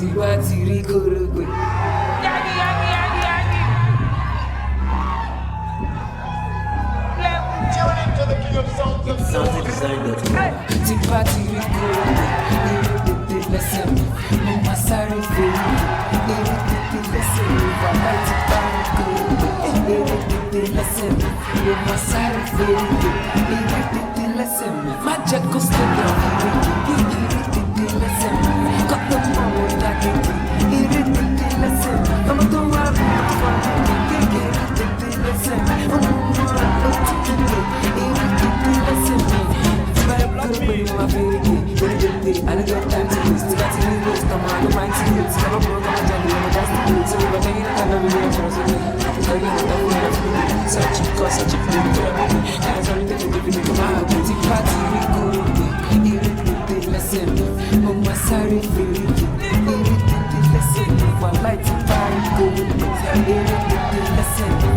tí bá ti rí kórógbé. Sounds designed Tí bá ti rí kórógbé, eré tètè lẹ́sẹ̀ mi, mo máa sáré fèrè. Eré tètè lẹ́sẹ̀ mi, bàbá ti bá rí kórógbé. Eré tètè lẹ́sẹ̀ mi, mo máa sáré fèrè. Eré tètè lẹ́sẹ̀ mi, má jẹ́ kó sẹ́yìn ọ̀hún. Eré tètè lẹ́sẹ̀ mi, kọ́ tó mọ̀ wọ́n dákẹ́kẹ́. Eré tètè lẹ́sẹ̀ mi, ọmọ tó wà rí ọ̀fọ̀ kékeré. Tètè lẹ́sẹ̀ mi, ọmọ mọ́ra ó ti kíkẹ́. Eré tètè lẹ́sẹ̀ mi, tí bá yẹ kúrò pé mo máa fèrè ké. Eré tètè, I don't got time to waste. Tí bá ti ní waste, ọmọ àlọ́ máa ń ti lè. Tí bá bọ̀ ọmọ jáde, ọmọ já sí lè. Tí mo bá kẹ́yìn náà lọ́ọ́ mi lè sọ̀rọ̀ sókè. Sọ́yìn náà tó fún mi lọ́ọ́ fún mi. Sọ́ọ̀chì kọ́ sọ́ọ̀chì fún mi tó yẹ kó mi. Ẹ̀rọ sọ́ọ̀rì tètè tó fi mi kó máa gbé. Tí bá ti rí kórógbé, eré tètè lẹ́sẹ̀ mi, mo máa sáré fèrè ké. Eré tètè lẹ́sẹ̀ mi, wà láì ti bá rí kórógbé. Eré tètè lẹ́sẹ̀ mi.